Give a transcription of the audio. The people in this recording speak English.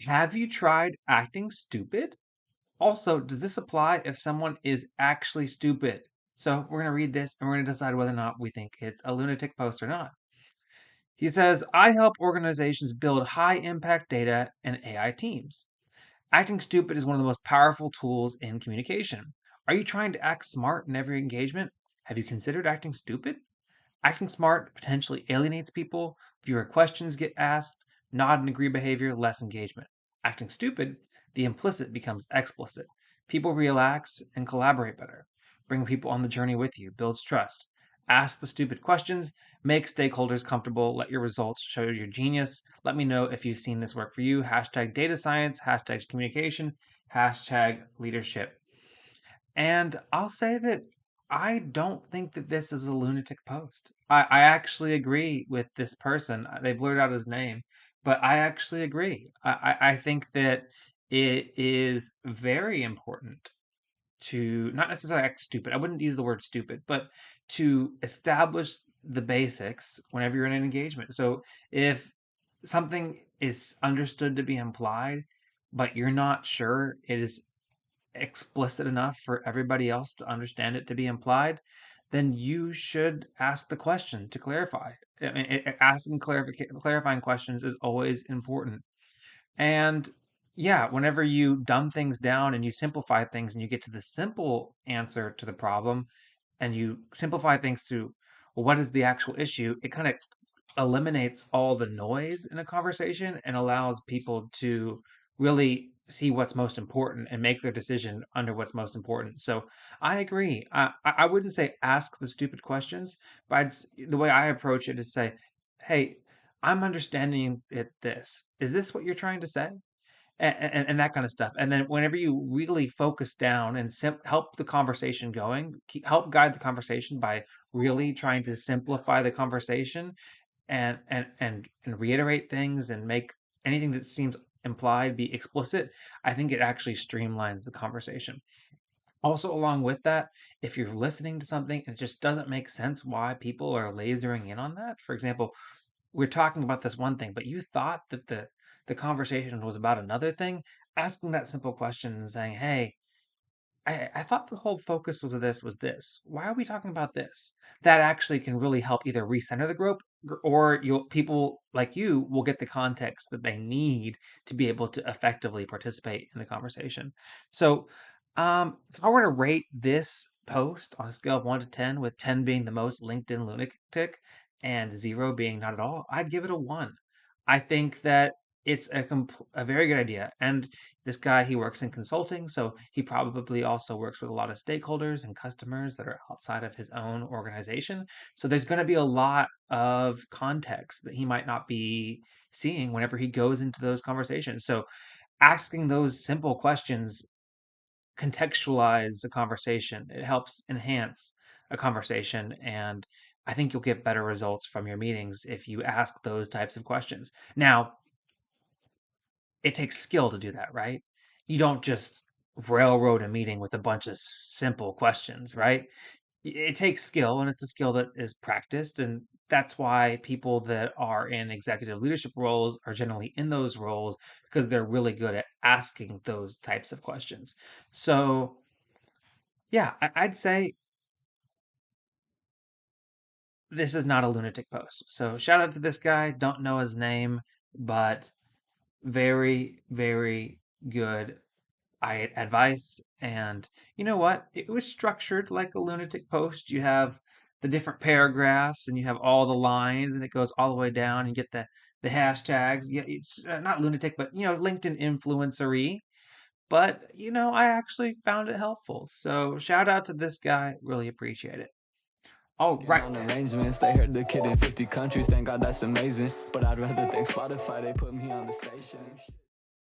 Have you tried acting stupid? Also, does this apply if someone is actually stupid? So we're going to read this and we're going to decide whether or not we think it's a lunatic post or not. He says, I help organizations build high impact data and AI teams. Acting stupid is one of the most powerful tools in communication. Are you trying to act smart in every engagement? Have you considered acting stupid? Acting smart potentially alienates people, fewer questions get asked, nod and agree behavior, less engagement. Acting stupid, the implicit becomes explicit. People relax and collaborate better. Bring people on the journey with you, builds trust. Ask the stupid questions, make stakeholders comfortable, let your results show your genius. Let me know if you've seen this work for you. Hashtag data science, hashtag communication, hashtag leadership. And I'll say that I don't think that this is a lunatic post. I actually agree with this person. They blurred out his name, but I actually agree. I think that it is very important to not necessarily act stupid. I wouldn't use the word stupid, but to establish the basics whenever you're in an engagement. So if something is understood to be implied, but you're not sure it is explicit enough for everybody else to understand it to be implied, then you should ask the question to clarify. I mean, asking clarifying questions is always important. And yeah, whenever you dumb things down and you simplify things and you get to the simple answer to the problem and you simplify things to, well, what is the actual issue, it kind of eliminates all the noise in a conversation and allows people to really see what's most important and make their decision under what's most important. So I agree. I wouldn't say ask the stupid questions, but the way I approach it is say, hey, I'm understanding it this. Is this what you're trying to say? And that kind of stuff. And then whenever you really focus down and help the conversation going, help guide the conversation by really trying to simplify the conversation and reiterate things and make anything that seems implied be explicit, I think it actually streamlines the conversation. Also, along with that, if you're listening to something and it just doesn't make sense why people are lasering in on that, for example, we're talking about this one thing, but you thought that the conversation was about another thing, asking that simple question and saying, hey, I thought the whole focus was of this was this. Why are we talking about this? That actually can really help either recenter the group or you'll people like you will get the context that they need to be able to effectively participate in the conversation. So, if I were to rate this post on a scale of 1 to 10, with 10 being the most LinkedIn lunatic and 0 being not at all, I'd give it a 1. I think that it's a very good idea. And this guy, he works in consulting, so he probably also works with a lot of stakeholders and customers that are outside of his own organization. So there's going to be a lot of context that he might not be seeing whenever he goes into those conversations. So asking those simple questions contextualize the conversation. It helps enhance a conversation, and I think you'll get better results from your meetings if you ask those types of questions. Now, it takes skill to do that, right? You don't just railroad a meeting with a bunch of simple questions, right? It takes skill, and it's a skill that is practiced, and that's why people that are in executive leadership roles are generally in those roles because they're really good at asking those types of questions. So, yeah, I'd say this is not a lunatic post. So, shout out to this guy. Don't know his name, but very, very good advice. And you know what? It was structured like a lunatic post. You have the different paragraphs and you have all the lines and it goes all the way down. You get the hashtags. Yeah, it's not lunatic, but LinkedIn influencery. But I actually found it helpful. So shout out to this guy. Really appreciate it. All Working right. on arrangements, they heard the kid in 50 countries. Thank God that's amazing. But I'd rather thank Spotify, they put me on the station.